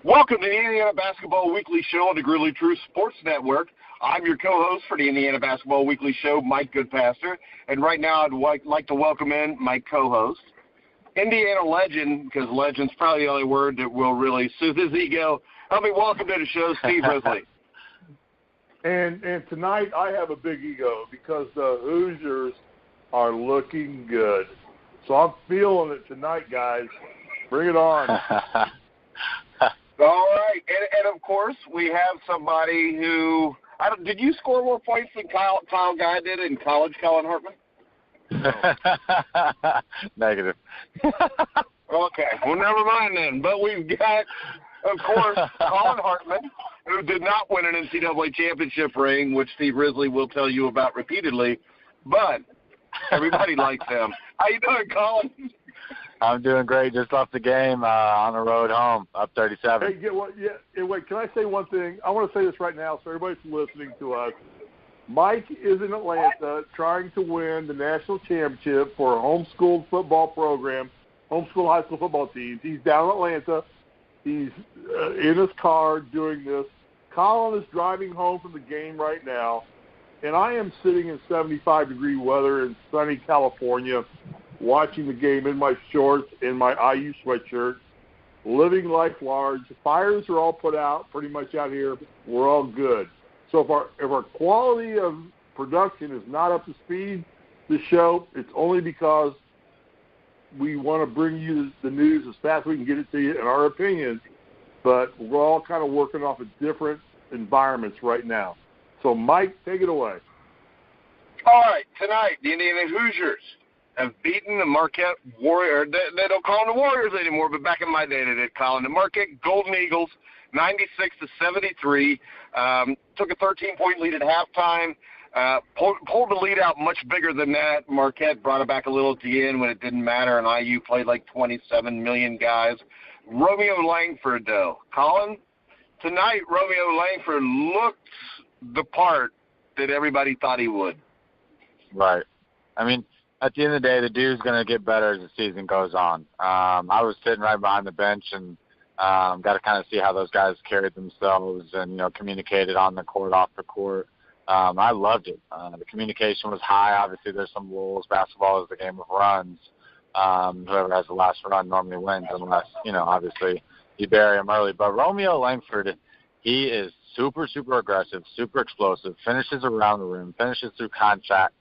Welcome to the Indiana Basketball Weekly Show on the Grizzly True Sports Network. I'm your co-host for the Indiana Basketball Weekly Show, Mike Goodpaster. And right now I'd like to welcome in my co-host, Indiana legend, because legend's probably the only word that will really soothe his ego. Help me welcome to the show, Steve Risley. And tonight I have a big ego because the Hoosiers are looking good. So I'm feeling it tonight, guys. Bring it on. All right. And of course, we have somebody who did you score more points than Kyle Guy did in college, Collin Hartman? No. Negative. Okay. Well, never mind then. But we've got, of course, Collin Hartman, who did not win an NCAA championship ring, which Steve Risley will tell you about repeatedly. But everybody likes him. How you doing, Collin? I'm doing great. Just left the game on the road home, up 37. Hey, wait, can I say one thing? I want to say this right now so everybody's listening to us. Mike is in Atlanta trying to win the national championship for a homeschooled football program, homeschool high school football teams. He's down in Atlanta. He's in his car doing this. Collin is driving home from the game right now, and I am sitting in 75-degree weather in sunny California watching the game in my shorts and my IU sweatshirt, living life large. The fires are all put out pretty much out here. We're all good. So if our quality of production is not up to speed, this show, it's only because we want to bring you the news as fast as we can get it to you in our opinions, but we're all kind of working off of different environments right now. So, Mike, take it away. All right, tonight, the Indiana Hoosiers have beaten the Marquette Warriors. They don't call them the Warriors anymore, but back in my day they did call them the Marquette Golden Eagles, 96-73. Took a 13-point lead at halftime. Pulled the lead out much bigger than that. Marquette brought it back a little at the end when it didn't matter, and IU played like 27 million guys. Romeo Langford, though. Collin, tonight Romeo Langford looked the part that everybody thought he would. Right. I mean, at the end of the day, the dude's going to get better as the season goes on. I was sitting right behind the bench and got to kind of see how those guys carried themselves and, communicated on the court, off the court. I loved it. The communication was high. Obviously, there's some rules. Basketball is the game of runs. Whoever has the last run normally wins unless, obviously you bury him early. But Romeo Langford, he is super, super aggressive, super explosive, finishes around the rim, finishes through contact.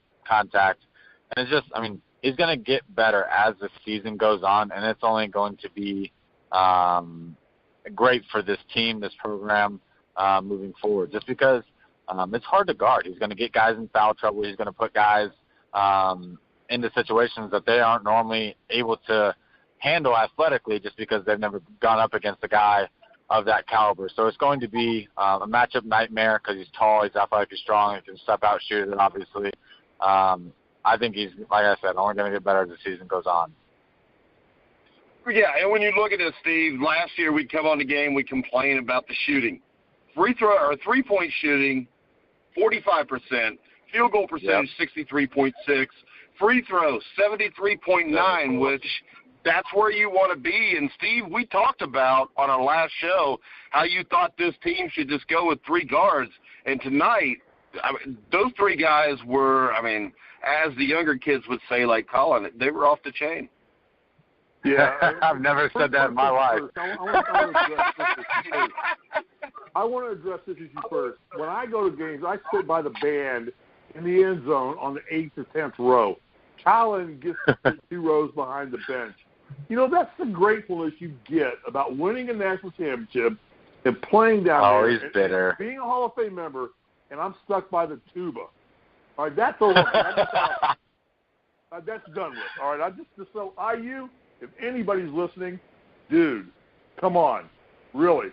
And it's just, he's going to get better as the season goes on, and it's only going to be great for this team, this program, moving forward. Just because it's hard to guard. He's going to get guys in foul trouble. He's going to put guys into situations that they aren't normally able to handle athletically just because they've never gone up against a guy of that caliber. So it's going to be a matchup nightmare because he's tall, he's athletic, he's strong, he can step out, shoot it, obviously. I think he's, like I said, only going to get better as the season goes on. Yeah, and when you look at this, Steve, last year we'd come on the game, we'd complain about the shooting. Three-point shooting, 45%. Field goal percentage, 63.6. Free throw, 73.9, which that's where you want to be. And, Steve, we talked about on our last show how you thought this team should just go with three guards. And tonight, those three guys were, as the younger kids would say, like Collin, they were off the chain. Yeah. I've never said that in my life. I want to address this issue first. When I go to games, I sit by the band in the end zone on the 8th or 10th row. Collin gets the 2 rows behind the bench. That's the gratefulness you get about winning a national championship and playing down there. Oh, he's bitter. And being a Hall of Fame member, and I'm stuck by the tuba. All right, that's over. That's done with. All right, so IU, if anybody's listening, dude, come on, really.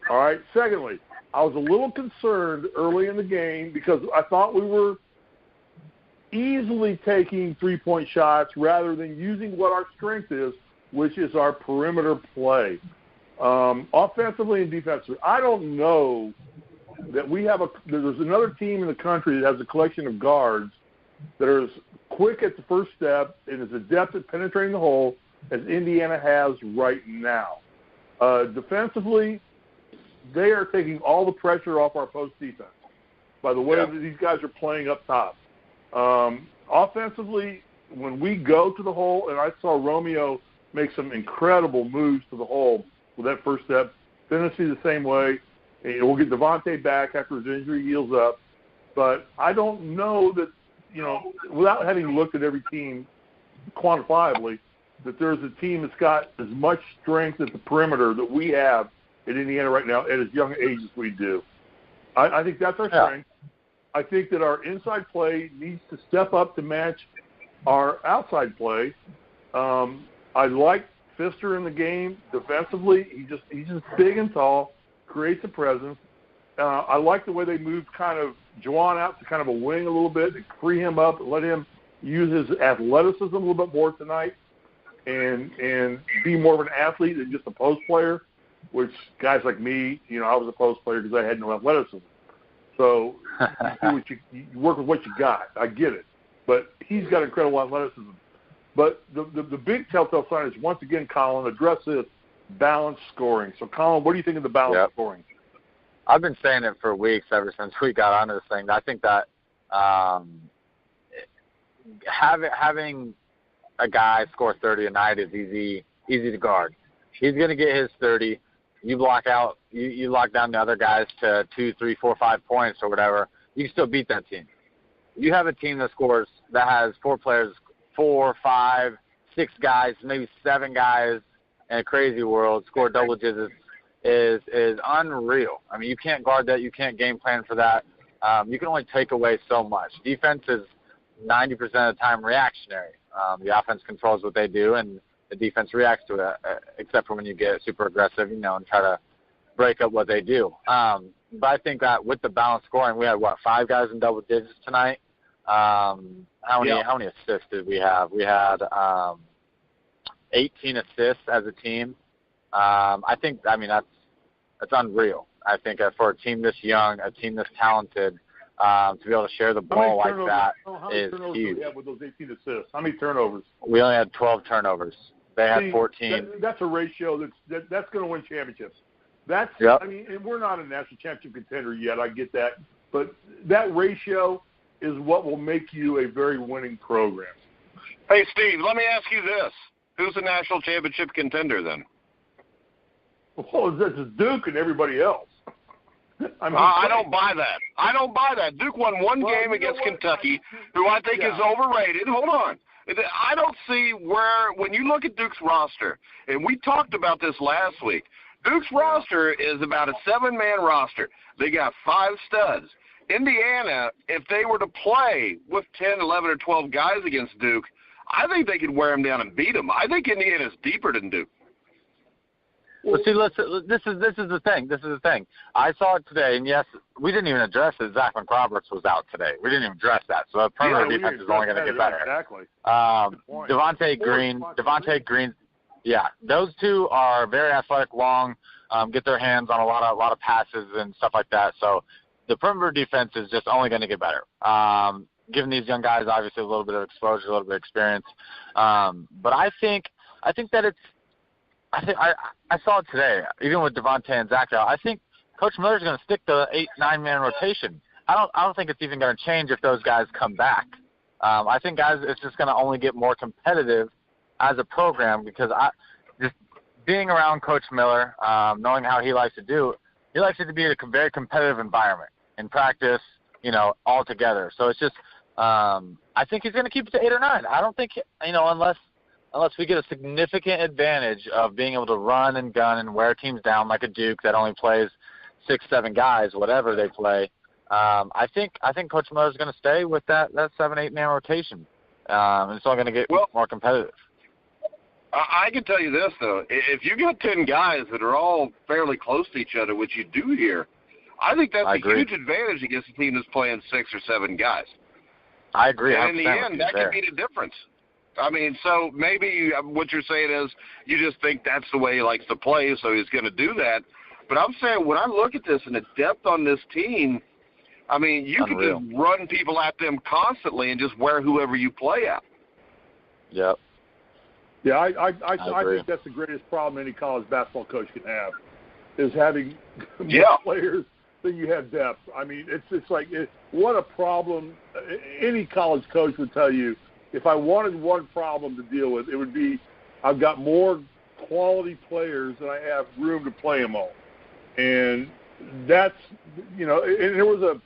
All right. Secondly, I was a little concerned early in the game because I thought we were easily taking three-point shots rather than using what our strength is, which is our perimeter play, offensively and defensively. I don't know that there's another team in the country that has a collection of guards that are as quick at the first step and as adept at penetrating the hole as Indiana has right now. Defensively, they are taking all the pressure off our post defense by the way that these guys are playing up top. Offensively, when we go to the hole, and I saw Romeo make some incredible moves to the hole with that first step. Tennessee the same way. And we'll get Devontae back after his injury heals up. But I don't know that, without having looked at every team quantifiably, that there's a team that's got as much strength at the perimeter that we have in Indiana right now at as young an age as we do. I think that's our strength. I think that our inside play needs to step up to match our outside play. I like Pfister in the game defensively. He's just big and tall, creates a presence. I like the way they moved kind of Juwan out to kind of a wing a little bit and free him up and let him use his athleticism a little bit more tonight and be more of an athlete than just a post player, which guys like me, I was a post player because I had no athleticism. So you work with what you got. I get it. But he's got incredible athleticism. But the big telltale sign is, once again, Collin, address this balanced scoring. So, Collin, what do you think of the balanced scoring? I've been saying it for weeks, ever since we got onto this thing. I think that having a guy score 30 a night is easy to guard. He's going to get his 30. You block out, you lock down the other guys to 2, 3, 4, 5 points or whatever. You can still beat that team. You have a team that has 4 players, 4, 5, 6 guys, maybe 7 guys in a crazy world score double digits is unreal. I mean, you can't guard that. You can't game plan for that. You can only take away so much. Defense is 90% of the time reactionary. The offense controls what they do, and the defense reacts to it, except for when you get super aggressive, and try to break up what they do. But I think that with the balanced scoring, we had, 5 guys in double digits tonight? How many assists did we have? We had 18 assists as a team. That's unreal. I think for a team this young, a team this talented, to be able to share the ball like that is huge. How many turnovers did we have with those 18 assists? How many turnovers? We only had 12 turnovers. They had 14. That's a ratio that's going to win championships. And we're not a national championship contender yet. I get that. But that ratio is what will make you a very winning program. Hey, Steve, let me ask you this. Who's the national championship contender then? Well, this is Duke and everybody else. I don't buy that. Duke won one game against Kentucky, who I think is overrated. Hold on. I don't see when you look at Duke's roster, and we talked about this last week, Duke's roster is about a 7-man roster. They got 5 studs. Indiana, if they were to play with 10, 11, or 12 guys against Duke, I think they could wear them down and beat them. I think Indiana's deeper than Duke. Well, see, this is the thing. I saw it today, and yes, we didn't even address that Zach McRoberts was out today. We didn't even address that. So the perimeter defense is only going to get better. Exactly. Devontae Green. Yeah, those two are very athletic, long, get their hands on a lot of passes and stuff like that. So the perimeter defense is just only going to get better. Giving these young guys obviously a little bit of exposure, a little bit of experience. But I think that I saw it today, even with Devontae and Zach out. I think Coach Miller's going to stick to 8-9-man rotation. I don't think it's even going to change if those guys come back. I think, guys, it's just going to only get more competitive as a program because just being around Coach Miller, knowing how he likes to do, he likes it to be a very competitive environment in practice, all together. So it's just I think he's going to keep it to 8 or 9. I don't think, unless we get a significant advantage of being able to run and gun and wear teams down like a Duke that only plays 6, 7 guys, whatever they play. I think Coach Miller is going to stay with that 7, 8-man rotation. It's all going to get more competitive. I can tell you this, though. If you got 10 guys that are all fairly close to each other, which you do here, I think that's a huge advantage against a team that's playing 6 or 7 guys. I agree. And in the end, that could be the difference. I mean, so maybe what you're saying is you just think that's the way he likes to play, so he's going to do that. But I'm saying when I look at this and the depth on this team, I mean, you can just run people at them constantly and just wear whoever you play at. Yep. Yeah, I think that's the greatest problem any college basketball coach can have, is having more players than you have depth. I mean, it's like what a problem. Any college coach would tell you, if I wanted one problem to deal with, it would be I've got more quality players than I have room to play them all. And that's, and there was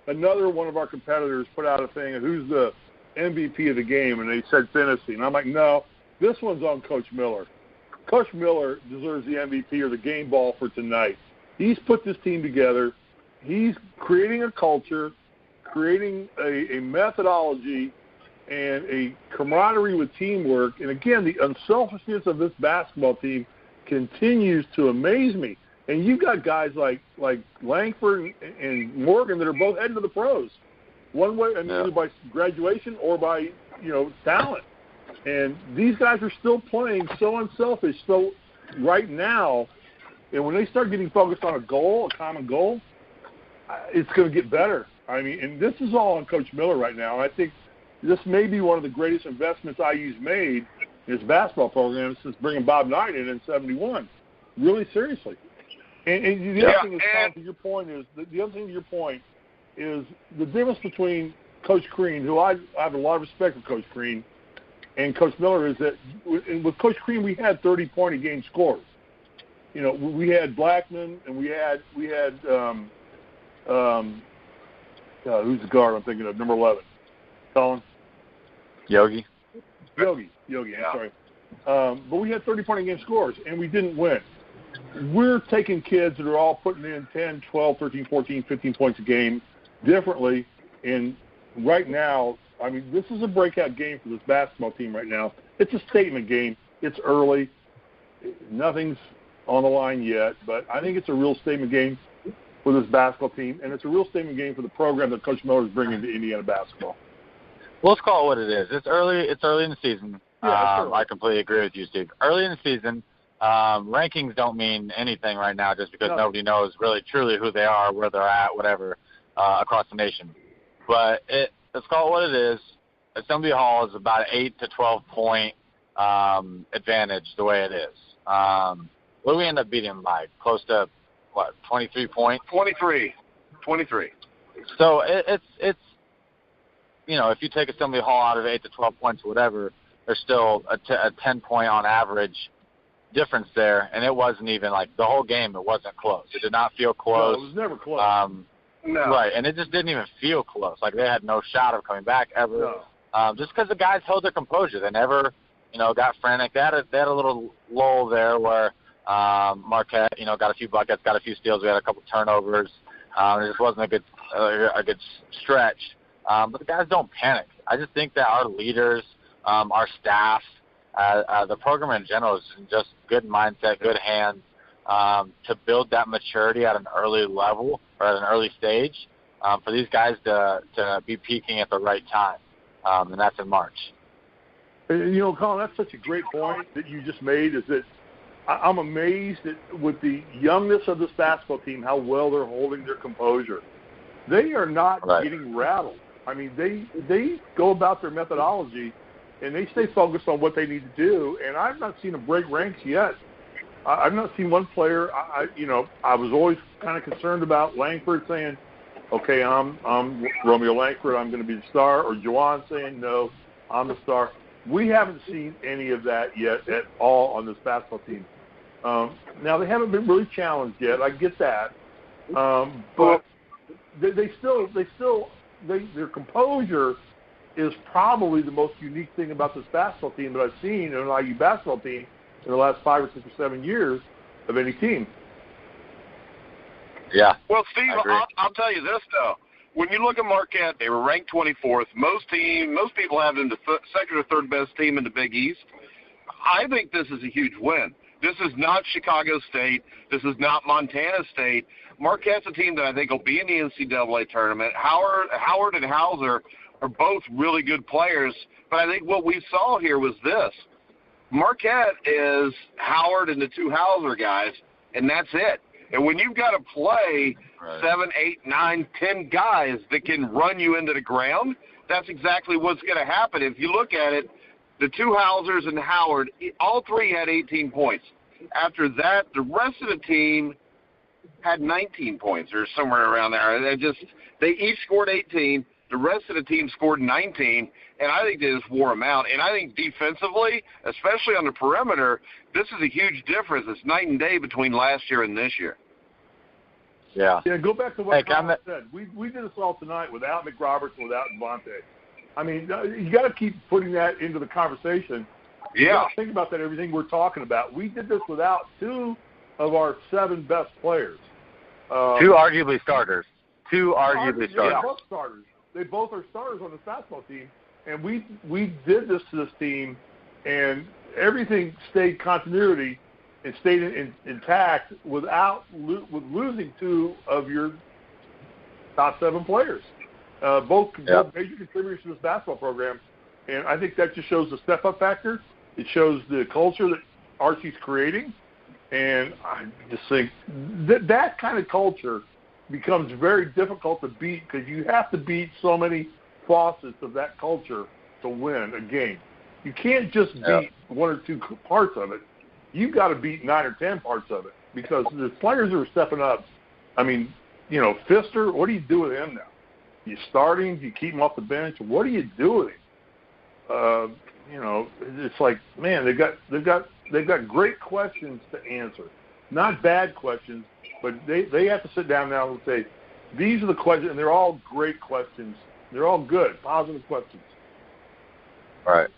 another one of our competitors put out a thing of who's the MVP of the game, and they said Finney. And I'm like, no, this one's on Coach Miller. Coach Miller deserves the MVP or the game ball for tonight. He's put this team together. He's creating a culture, creating a methodology, and a camaraderie with teamwork. And, again, the unselfishness of this basketball team continues to amaze me. And you've got guys like Langford and Morgan that are both heading to the pros. One way, either by graduation or by, talent. And these guys are still playing so unselfish. So right now, and when they start getting focused on a common goal, it's going to get better. I mean, and this is all on Coach Miller right now. And I think this may be one of the greatest investments IU's made in his basketball program since bringing Bob Knight in 71. Really seriously. And the other thing is, Tom, to your point is the other thing to your point is the difference between Coach Crean, who I have a lot of respect for Coach Crean, and Coach Miller is that with Coach Crean we had 30-point-a-game scorers. We had Blackman and we had who's the guard I'm thinking of, number 11, Collin? Yogi. I'm sorry. But we had 30-point-a-game scorers, and we didn't win. We're taking kids that are all putting in 10, 12, 13, 14, 15 points a game differently. And right now, I mean, this is a breakout game for this basketball team right now. It's a statement game. It's early. Nothing's on the line yet, but I think it's a real statement game for this basketball team, and it's a real statement game for the program that Coach Miller is bringing to Indiana basketball. Well, let's call it what it is. It's early in the season. Yeah, I completely agree with you, Steve. Early in the season, rankings don't mean anything right now just because nobody knows really truly who they are, where they're at, whatever, across the nation. But let's call it what it is. Assembly Hall is about an 8 to 12 point advantage the way it is. What do we end up beating them by? Close to, 23 points? 23. So it's if you take Assembly Hall out of 8 to 12 points or whatever, there's still a 10-point on average difference there, and it wasn't even the whole game. It wasn't close. It did not feel close. No, it was never close. No. Right, and it just didn't even feel close. They had no shot of coming back ever. No. Just because the guys held their composure. They never, got frantic. They had a little lull there where Marquette, got a few buckets, got a few steals. We had a couple turnovers. It just wasn't a good stretch. But the guys don't panic. I just think that our leaders, our staff, the program in general is just good mindset, good hands to build that maturity at an early level or at an early stage for these guys to be peaking at the right time, and that's in March. Collin, that's such a great point that you just made, is that I'm amazed at, with the youngness of this basketball team, how well they're holding their composure. They are not getting rattled. I mean, they go about their methodology, and they stay focused on what they need to do, and I've not seen them break ranks yet. I've not seen one player. I was always kind of concerned about Langford saying, okay, I'm Romeo Langford, I'm going to be the star, or Juwan saying, no, I'm the star. We haven't seen any of that yet at all on this basketball team. Now, they haven't been really challenged yet. I get that. But their composure is probably the most unique thing about this basketball team that I've seen in an IU basketball team in the last 5 or 6 or 7 years of any team. Yeah. Well, Steve, I'll tell you this, though. When you look at Marquette, they were ranked 24th. Most people have them the second or third best team in the Big East. I think this is a huge win. This is not Chicago State. This is not Montana State. Marquette's a team that I think will be in the NCAA tournament. Howard and Hauser are both really good players, but I think what we saw here was this. Marquette is Howard and the two Hauser guys, and that's it. And when you've got to play 7, 8, 9, 10 guys that can run you into the ground, that's exactly what's going to happen. If you look at it, the two Hausers and Howard, all three had 18 points. After that, the rest of the team had 19 points or somewhere around there. They each scored 18. The rest of the team scored 19, and I think they just wore them out. And I think defensively, especially on the perimeter, this is a huge difference. It's night and day between last year and this year. Yeah, go back to what Colin said. We did this all tonight without McRoberts and without Devontae. I mean, you got to keep putting that into the conversation. Yeah. Think about that, everything we're talking about. We did this without two of our 7 best players. Two arguably starters. Yeah, both starters. They both are starters on the basketball team. And we did this to this team, and everything stayed continuity and stayed intact with losing 2 of your top 7 players. Both major contributors to this basketball program. And I think that just shows the step-up factor. It shows the culture that Archie's creating. And I just think that kind of culture becomes very difficult to beat because you have to beat so many facets of that culture to win a game. You can't just beat 1 or 2 parts of it. You've got to beat 9 or 10 parts of it because the players that are stepping up, I mean, Pfister, what do you do with him now? You start him? Do you keep him off the bench? What do you do with him? It's like, man, they've got great questions to answer. Not bad questions, but they have to sit down now and say, these are the questions, and they're all great questions. They're all good, positive questions. Right.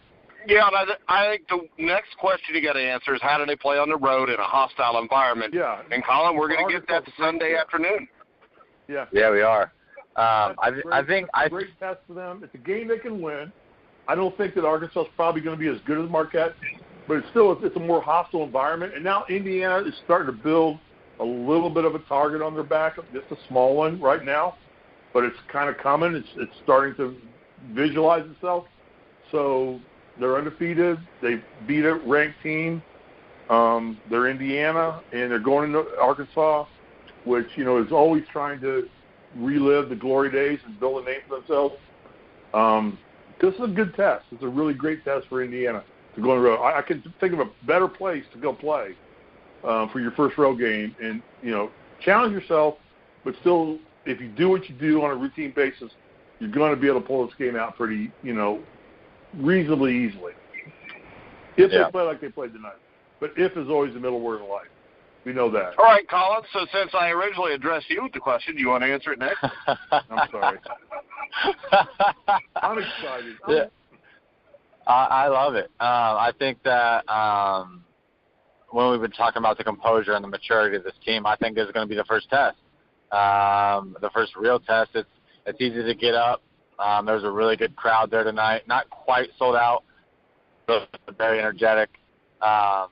Yeah, and I think the next question you got to answer is how do they play on the road in a hostile environment? Yeah. And Colin, we're going to get that Sunday afternoon. Yeah. Yeah, we are. I think it's a great test for them. It's a game they can win. I don't think that Arkansas is probably going to be as good as Marquette, but it's a more hostile environment. And now Indiana is starting to build a little bit of a target on their back, just a small one right now, but it's kind of coming. It's starting to visualize itself. So they're undefeated. They beat a ranked team. They're Indiana, and they're going into Arkansas, which, is always trying to relive the glory days and build a name for themselves. This is a good test. It's a really great test for Indiana to go on the road. I can think of a better place to go play for your first road game and, challenge yourself, but still, if you do what you do on a routine basis, you're going to be able to pull this game out pretty, reasonably easily. If they play like they played tonight. But if is always the middle word in life. We know that. All right, Colin, so since I originally addressed you with the question, do you want to answer it next? I'm sorry. I'm excited. Yeah. I love it. I think that when we've been talking about the composure and the maturity of this team, I think this is going to be the first test. The first real test. It's easy to get up. There's a really good crowd there tonight. Not quite sold out, but very energetic. I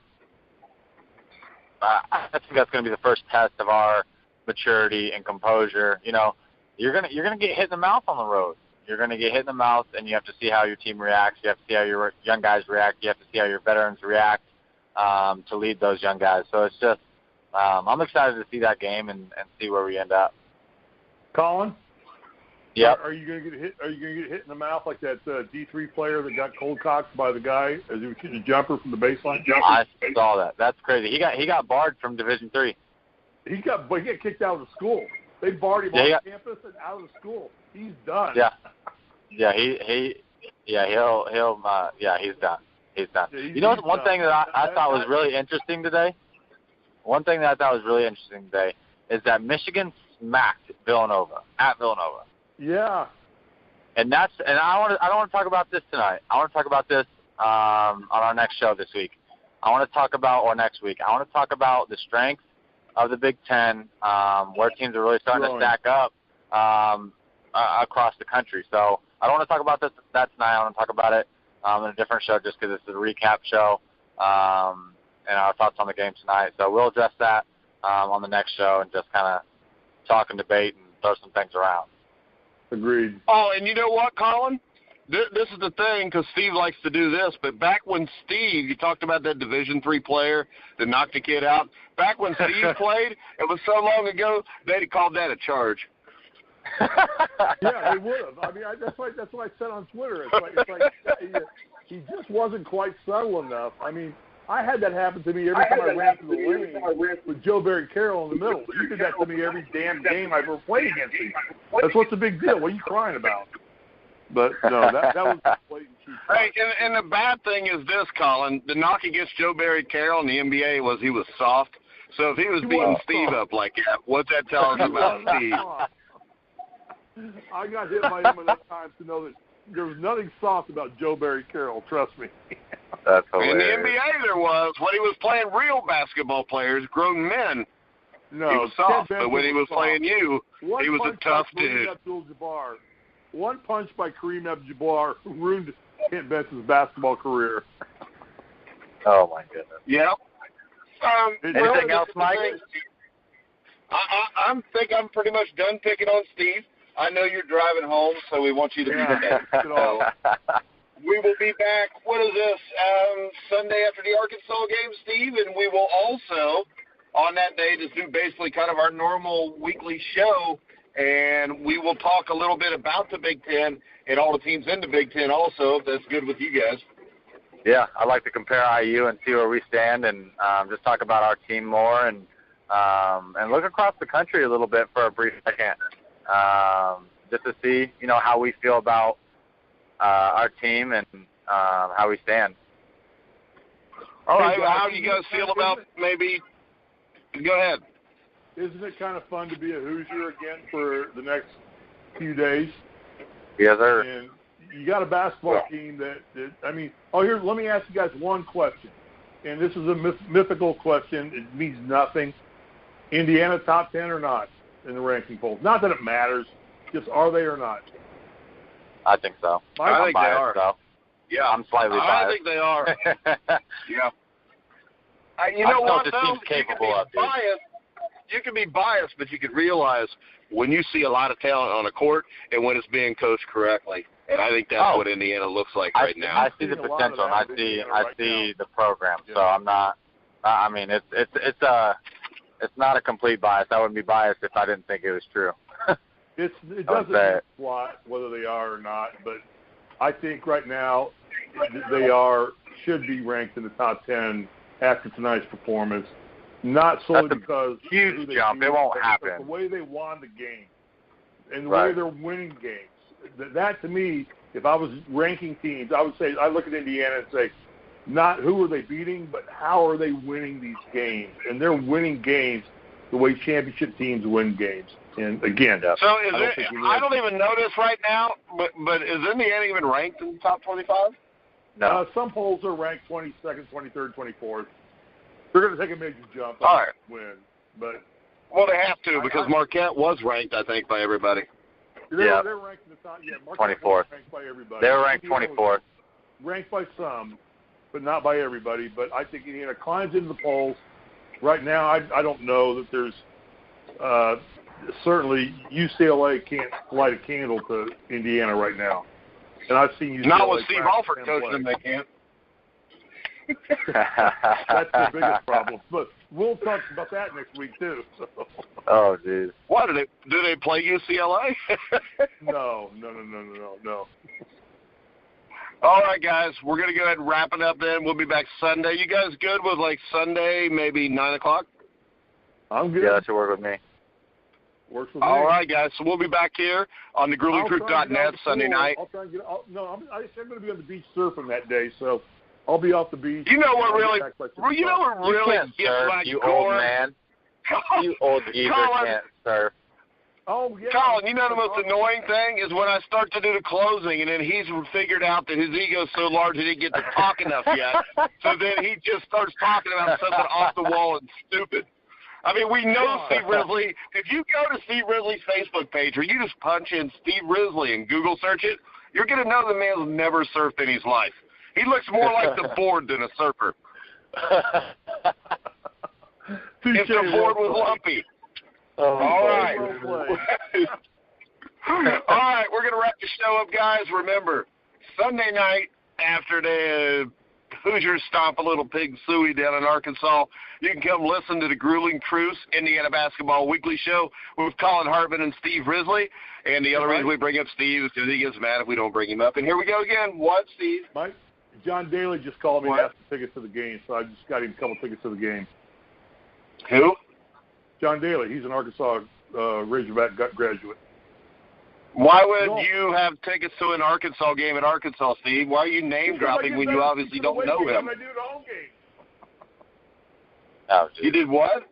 think that's going to be the first test of our maturity and composure. You're gonna get hit in the mouth on the road. You're going to get hit in the mouth, and you have to see how your team reacts. You have to see how your young guys react. You have to see how your veterans react to lead those young guys. So it's just I'm excited to see that game and see where we end up. Colin? Yeah. Are you going to get hit? Are you going to get hit in the mouth like that D3 player that got cold cocked by the guy as he was shooting a jumper from the baseline? I saw that. That's crazy. He got barred from Division III. He got kicked out of the school. They barred him off campus and out of the school. He's done. Yeah. Yeah. He's done. He's done. Yeah, one thing that I thought was really interesting today. One thing that I thought was really interesting today is that Michigan smacked Villanova at Villanova. Yeah. And I don't want to talk about this tonight. I want to talk about this on our next show this week. Or next week. I want to talk about the strength of the Big Ten, where teams are really starting to stack up across the country. So I don't want to talk about that tonight. I want to talk about it in a different show just because it's a recap show and our thoughts on the game tonight. So we'll address that on the next show and just kind of talk and debate and throw some things around. Agreed. Oh, and you know what, Colin? This is the thing, because Steve likes to do this, but back when Steve, you talked about that Division III player that knocked the kid out, back when Steve played, it was so long ago, they'd have called that a charge. Yeah, they would have. I mean, that's what I said on Twitter. It's like he just wasn't quite subtle enough. I mean, I had that happen to me every time I ran through the lane with Joe Barry Carroll in the middle. You did that to me every damn game I've ever played against you. That's what's the big deal. What are you crying about? But, no, that was blatant cheap. Hey, and the bad thing is this, Collin. The knock against Joe Barry Carroll in the NBA was he was soft. So if he was beating Steve up like that, what's that tell us about Steve? I got hit by him enough times to know that there was nothing soft about Joe Barry Carroll, trust me. That's hilarious. In the NBA there was. When he was playing real basketball players, grown men, No, he was soft. Ted But when he was soft. playing you, he was a tough dude. One punch by Kareem Abdul-Jabbar ruined Kent Benson's basketball career. Oh, my goodness. Yep. Anything else, Mike? I think I'm pretty much done picking on Steve. I know you're driving home, so we want you to be there. So we will be back, what is this, Sunday after the Arkansas game, Steve, and we will also, on that day, just do basically kind of our normal weekly show, and we will talk a little bit about the Big Ten and all the teams in the Big Ten also, if that's good with you guys. Yeah, I'd like to compare IU and see where we stand and just talk about our team more and look across the country a little bit for a brief second just to see, how we feel about our team and how we stand. All right, well, how do you guys feel about maybe – go ahead. Isn't it kind of fun to be a Hoosier again for the next few days? Yes, sir. And you got a basketball team that let me ask you guys one question. And this is a mythical question. It means nothing. Indiana top 10 or not in the ranking polls? Not that it matters. Just are they or not? I think so. I think biased, they are. So. Yeah, I'm slightly biased. I think they are. Yeah. You know what, though? You can be biased, but you can realize when you see a lot of talent on a court and when it's being coached correctly. And I think that's what Indiana looks like right now. I see the potential, and I see the program. Yeah. So I'm not. I mean, it's not a complete bias. I wouldn't be biased if I didn't think it was true. It doesn't matter whether they are or not, but I think right now they should be ranked in the top 10 after tonight's performance. Not solely because huge jump. It won't happen. The way they won the game and the way they're winning games. That to me, if I was ranking teams, I would say I look at Indiana and say, not who are they beating, but how are they winning these games? And they're winning games the way championship teams win games. And again, so I don't even know this right now, but is Indiana even ranked in the top 25? No. Some polls are ranked 22nd, 23rd, 24th. They're going to take a major jump and win. But they have to because Marquette was ranked, I think, by everybody. They're ranked in the top. Yeah, Marquette 24th. Ranked by everybody. They're ranked 24th. Ranked by some, but not by everybody. But I think Indiana climbs into the polls. Right now, I don't know that there's certainly UCLA can't light a candle to Indiana right now. And I've seen UCLA. Not with Steve Alford coaching them, they can't. That's the biggest problem. But we'll talk about that next week too. So. Oh, geez. What do they play UCLA? No. All right, guys, we're gonna go ahead and wrap it up. Then we'll be back Sunday. You guys good with Sunday, maybe 9:00? I'm good. Yeah, that should work with me. Works with me. All right, guys. So we'll be back here on thegruelingtruth.net Sunday night. I'm going to be on the beach surfing that day, so I'll be off the beach. You know what really gets my you core? Old man. You old geezer can't surf. Oh, yeah. Collin, you know the most annoying thing is when I start to do the closing, and then he's figured out that his ego's so large he didn't get to talk enough yet. So then he just starts talking about something off the wall and stupid. I mean, we know Steve Risley. If you go to Steve Risley's Facebook page or you just punch in Steve Risley and Google search it, you're going to know the man's never surfed in his life. He looks more like the board than a surfer. If the board was lumpy. All right. All right, we're going to wrap the show up, guys. Remember, Sunday night after the Hoosiers stomp a little pig suey down in Arkansas, you can come listen to the Grueling Truth Indiana Basketball Weekly Show with Collin Hartman and Steve Risley. And the other reason we bring up Steve is because he gets mad if we don't bring him up. And here we go again. What, Steve? Mike, John Daly just called me and asked for tickets to the game, so I just got him a couple tickets to the game. Who? John Daly. He's an Arkansas Razorback graduate. Why would you have tickets to an Arkansas game at Arkansas, Steve? Why are you name-dropping when you obviously don't know him? I do the home game. Oh, you did what?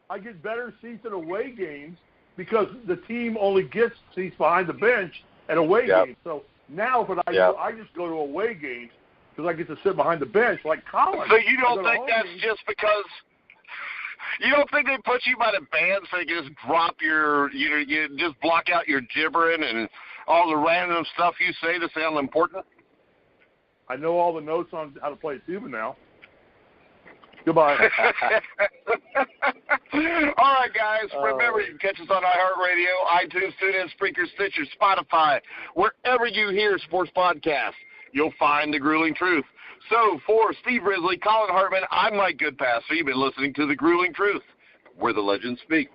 I get better seats at away games because the team only gets seats behind the bench at away games. So now I just go to away games because I get to sit behind the bench like Collin. So you don't think that's just because – you don't think they put you by the band so you can just drop you just block out your gibbering and all the random stuff you say to sound important? I know all the notes on how to play tuba now. Goodbye. All right, guys. Remember, you can catch us on iHeartRadio, iTunes, TuneIn, Spreaker, Stitcher, Spotify, wherever you hear sports podcasts. You'll find the grueling truth. So, for Steve Risley, Collin Hartman, I'm Mike Goodpaster. You've been listening to The Grueling Truth, where the legends speak.